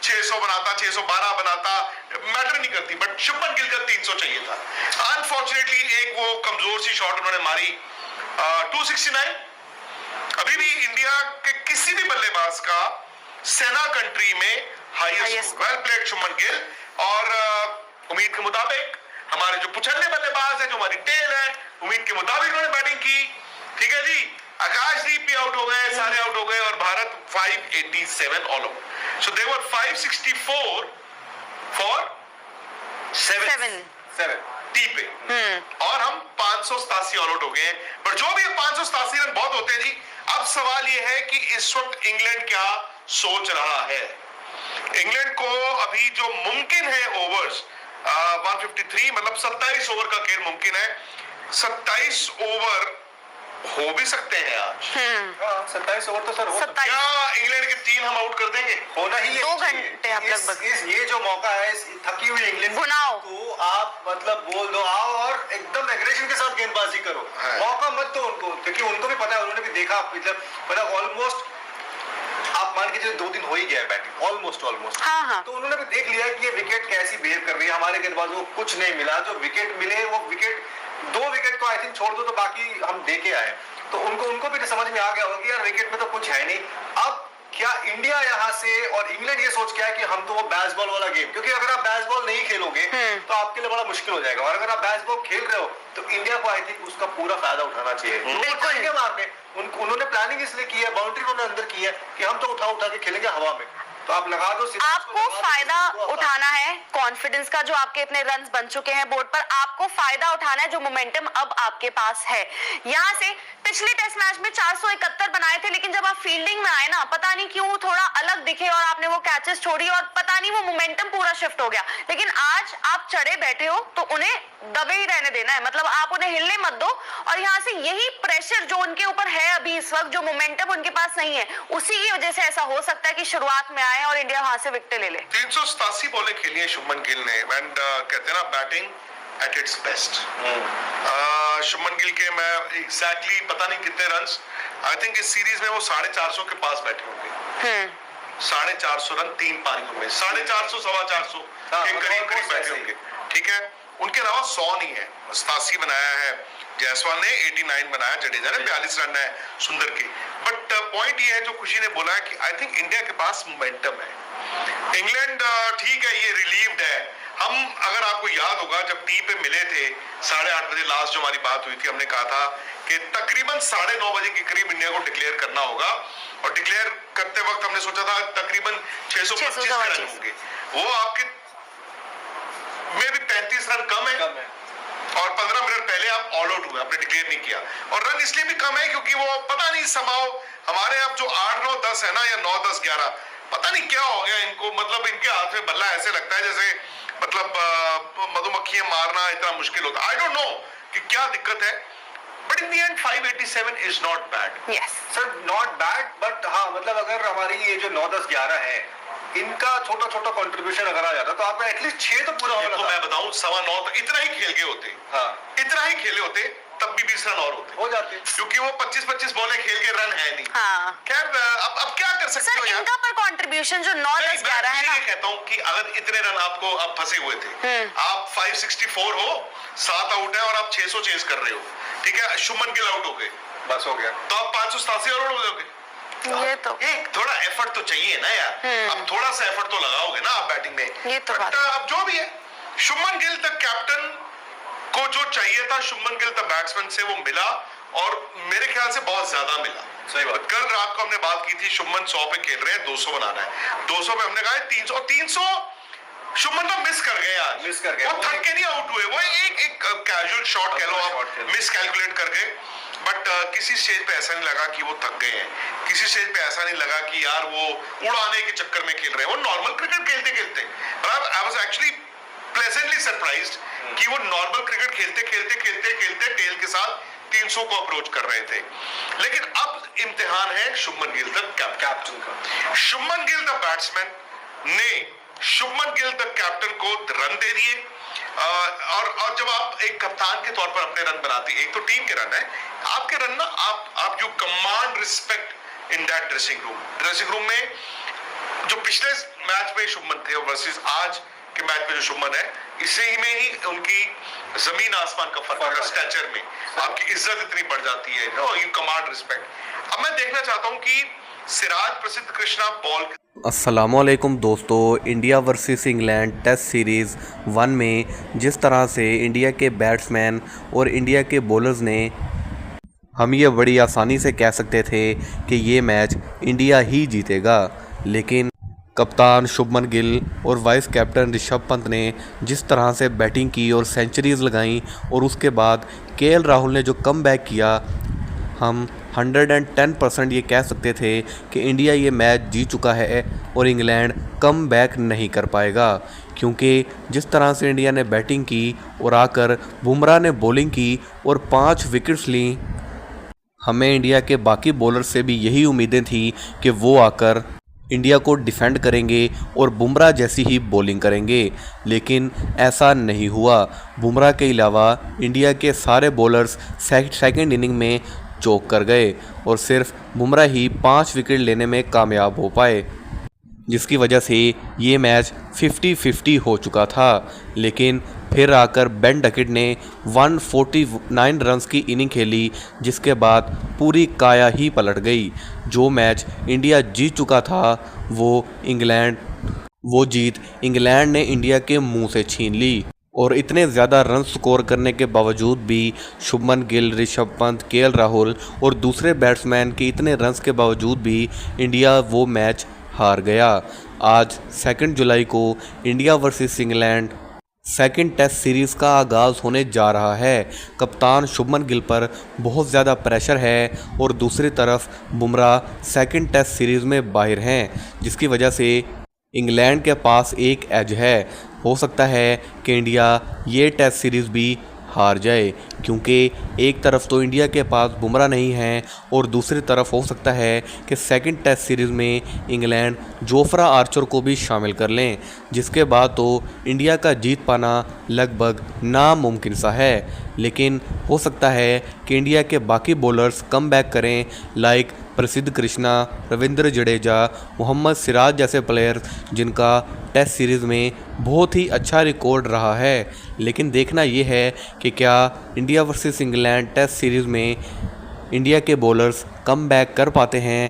600 बनाता, 612 बनाता, मैटर नहीं करती, बट शुभमन गिल का 300 चाहिए था। अनफॉर्चुनेटली एक वो कमजोर सी शॉट उन्होंने मारी, 269। अभी भी इंडिया के किसी भी बल्लेबाज का सेना कंट्री में highest. Well played Shubman Gill. और उम्मीद के मुताबिक हमारे जो पुछल्ले बल्लेबाज है, जो हमारी टेल है, उम्मीद के मुताबिक उन्होंने बैटिंग की। ठीक है जी, आकाशदीप भी आउट हो गए, सारे आउट हो गए, और Bharat 587 all over. So they were 564 for 7 T पे, और हम 587 ऑल आउट हो गए। पर जो भी 587 रन बहुत होते हैं जी। अब सवाल यह है कि इस वक्त इंग्लैंड क्या सोच रहा है। इंग्लैंड को अभी जो मुमकिन है ओवर्स 153, मतलब 27 ओवर का खेल मुमकिन है। 27 ओवर हो भी सकते हैं आज। 27 ओवर तो सर हो सकता है। क्या इंग्लैंड के 3 हम आउट कर देंगे? होना ही है। 2 घंटे आप लगभग ये जो मौका है इस थकी हुई इंग्लैंड को आप मतलब बोल दो, आओ और एकदम एग्रेशन के साथ गेंदबाजी करो। मौका मत दो उनको, क्योंकि उनको भी पता है, उन्होंने भी देखा, मतलब ऑलमोस्ट आप मान के चलिए 2 दिन हो ही गया बैटिंग, ऑलमोस्ट। हाँ। तो उन्होंने भी देख लिया कि ये विकेट कैसी बिहेव कर रही है। हमारे गेंदबाजों को कुछ नहीं मिला, जो विकेट मिले वो विकेट 2 विकेट तो आई थिंक छोड़ दो, तो बाकी हम देखे आए। तो उनको भी समझ में आ गया होगा कि यार विकेट में तो कुछ है नहीं। अब क्या इंडिया यहाँ से और इंग्लैंड ये सोच के है कि हम तो वो बैसबॉल वाला गेम, क्योंकि अगर आप बैसबॉल नहीं खेलोगे तो आपके लिए बड़ा मुश्किल हो जाएगा, और अगर आप बैसबॉल खेल रहे हो तो इंडिया को आई थिंक उसका पूरा फायदा उठाना चाहिए। बिल्कुल मारने उन्होंने प्लानिंग इसलिए की है, बाउंड्री उन्होंने अंदर की है कि हम तो उठा के खेलेंगे हवा में, तो आप लगा दो। आपको फायदा उठाना है कॉन्फिडेंस का, जो आपके इतने रन्स बन चुके हैं बोर्ड पर, आपको फायदा उठाना है जो मोमेंटम अब आपके पास है। यहाँ से पिछले टेस्ट मैच में 471 बनाए थे, लेकिन जब आप फील्डिंग में आए ना, पता नहीं क्यों थोड़ा अलग दिखे और आपने वो कैचेस छोड़ी और पता नहीं वो मोमेंटम पूरा शिफ्ट हो गया। लेकिन आज आप चढ़े बैठे हो तो उन्हें दबे ही रहने देना है, मतलब आप उन्हें हिलने मत दो। और यहाँ से यही प्रेशर जो उनके ऊपर है अभी इस वक्त, जो मोमेंटम उनके पास नहीं है, उसी की वजह से ऐसा हो सकता है कि शुरुआत में आए और इंडिया वहां से विकेट ले ले। 387 बॉलें खेली है शुभमन गिल ने, एंड कहते हैं ना batting at its best. Shubman Gill के मैं एग्जैक्टली पता नहीं कितने रन्स, आई थिंक इस सीरीज में वो 450 के पास बैठे होंगे। 450 रन 3 पारियों में, 450 सवा 400 के करीब बैठे होंगे। ठीक है, उनके अलावा 100 नहीं है। 87 बनाया है जायसवाल ने, 89 बनाया जडेजा ने, 42 रन है सुंदर के। बट पॉइंट ये है जो खुशी ने बोला है कि आई थिंक इंडिया के पास मोमेंटम है। इंग्लैंड ठीक है, ये रिलीव्ड है। हम, अगर आपको याद होगा, जब टी पे मिले थे 8:30 बजे लास्ट जो हमारी बात हुई थी, हमने कहा था कि तकरीबन 9:30 बजे के करीब इंडिया को डिक्लेयर करना होगा, और डिक्लेयर करते वक्त हमने सोचा था तकरीबन 625 रन होंगे। वो आपके में भी 35 रन कम है, और 15 मिनट पहले आप ऑल आउट हुए, आपने डिक्लेयर नहीं किया। और रन इसलिए भी कम है क्योंकि वो पता नहीं समाओ हमारे अब जो 8, 9, 10 है ना, या 9, 10, 11, पता नहीं क्या हो गया इनको, मतलब इनके हाथ में बल्ला ऐसे लगता है जैसे मतलब मधुमक्खियां मारना इतना मुश्किल होता है। आई डोंट नो कि क्या दिक्कत है, but in the end 587 is not bad. Yes sir, not bad, but हाँ मतलब अगर हमारी ये जो 9, 10, 11 है, इनका छोटा छोटा कंट्रीब्यूशन अगर आ जाता तो आपका एटलीस्ट 6 तो पूरा होना था। मैं बताऊं 9.25 तक इतना ही खेल गए होते, इतना ही खेले होते, तब भी 20 रन और हो जाते, क्योंकि वो 25-25 बॉलें खेल के रन है नहीं। खैर अब क्या कर सकते हो यार, इनका पर कंट्रीब्यूशन जो 9, 10, 11 है ना, कहता हूं कि अगर इतने रन आपको अब फंसे हुए थे, आप 564 हो, 7 आउट है और आप 600 चेज कर रहे हो, ठीक है, शुभमन गिल आउट हो गए, बस हो गया, तो आप 587 और हो जाओगे। ये तो एक थोड़ा एफर्ट तो चाहिए ना यार, अब थोड़ा सा एफर्ट तो लगाओगे ना आप बैटिंग में। ये तो बट अब जो भी है, शुभमन गिल द कैप्टन को जो चाहिए था, शुभमन गिल द बैट्समैन से वो मिला, और मेरे ख्याल से बहुत ज्यादा मिला। सही बात। कल रात को हमने बात की थी, शुभमन 100 पे खेल रहे हैं, 200 बनाना है, 200 पे हमने कहा 300 शुभमन तो मिस कर गए यार, मिस कर गए, वो थक के नहीं आउट हुए, वो एक कैजुअल शॉट कह लो आप, मिस कैलकुलेट कर गए। बट किसी स्टेज पे ऐसा नहीं लगा कि वो थक गए हैं, किसी स्टेज पे ऐसा नहीं लगा कि यार वो उड़ाने के चक्कर में खेल रहे हैं, वो नॉर्मल क्रिकेट खेलते खेलते, I was actually pleasantly surprised कि वो नॉर्मल क्रिकेट खेलते टेल के साथ 300 को अप्रोच कर रहे थे। लेकिन अब इम्तिहान है शुभमन गिल द कैप्टन का। शुभमन गिल द बैट्समैन ने शुभमन गिल द कैप्टन को रन दे दिए, और जब आप एक कप्तान के तौर पर अपने रन बनाते, एक तो टीम के रन है, आपके रन ना, आप you command respect in that dressing room में जो पिछले मैच में शुभमन थे वर्सेस आज के मैच में जो शुभमन है, इसे ही में ही उनकी जमीन आसमान का फर्क है स्टैचर में। आपकी इज्जत इतनी बढ़ जाती है, यू कमांड रिस्पेक्ट। अब मैं देखना चाहता हूं कि सिराज प्रसिद्ध कृष्णा बॉल। अस्सलामुअलैकुम दोस्तों, India versus England test series 1 में जिस तरह से इंडिया के बैट्समैन और इंडिया के बॉलर्स ने हम ये बड़ी आसानी से कह सकते थे कि ये मैच इंडिया ही जीतेगा, लेकिन कप्तान शुभमन गिल और वाइस कैप्टन ऋषभ पंत ने जिस तरह से बैटिंग की और सेंचुरीज़ लगाई और उसके बाद केएल राहुल ने जो कमबैक किया, हम 110% ये कह सकते थे कि इंडिया ये मैच जीत चुका है और इंग्लैंड कम बैक नहीं कर पाएगा। क्योंकि जिस तरह से इंडिया ने बैटिंग की और आकर बुमराह ने बॉलिंग की और 5 विकेट्स ली, हमें इंडिया के बाकी बॉलर से भी यही उम्मीदें थी कि वो आकर इंडिया को डिफेंड करेंगे और बुमराह जैसी ही बॉलिंग करेंगे, लेकिन ऐसा नहीं हुआ। बुमराह के अलावा इंडिया के सारे बॉलर्स सेकंड इनिंग में चौक कर गए और सिर्फ बुमराह ही 5 विकेट लेने में कामयाब हो पाए, जिसकी वजह से ये मैच 50-50 हो चुका था। लेकिन फिर आकर बेन डकेट ने 149 रन्स की इनिंग खेली, जिसके बाद पूरी काया ही पलट गई। जो मैच इंडिया जीत चुका था वो जीत इंग्लैंड ने इंडिया के मुंह से छीन ली। और इतने ज़्यादा रन स्कोर करने के बावजूद भी शुभमन गिल, ऋषभ पंत, केएल राहुल और दूसरे बैट्समैन के इतने रन्स के बावजूद भी इंडिया वो मैच हार गया। आज 2 जुलाई को India versus England second test series का आगाज़ होने जा रहा है। कप्तान शुभमन गिल पर बहुत ज़्यादा प्रेशर है और दूसरी तरफ बुमराह सेकंड टेस्ट सीरीज़ में बाहर हैं, जिसकी वजह से इंग्लैंड के पास एक एज है। हो सकता है कि इंडिया ये टेस्ट सीरीज़ भी हार जाए, क्योंकि एक तरफ तो इंडिया के पास बुमराह नहीं है और दूसरी तरफ हो सकता है कि सेकंड टेस्ट सीरीज़ में इंग्लैंड जोफ्रा आर्चर को भी शामिल कर लें, जिसके बाद तो इंडिया का जीत पाना लगभग नामुमकिन सा है। लेकिन हो सकता है कि इंडिया के बाकी बॉलर्स कम बैक करें, लाइक प्रसिद्ध कृष्णा, रविंद्र जडेजा, मोहम्मद सिराज जैसे प्लेयर, जिनका टेस्ट सीरीज़ में बहुत ही अच्छा रिकॉर्ड रहा है। लेकिन देखना ये है कि क्या India versus England test series में इंडिया के बॉलर्स कम बैक कर पाते हैं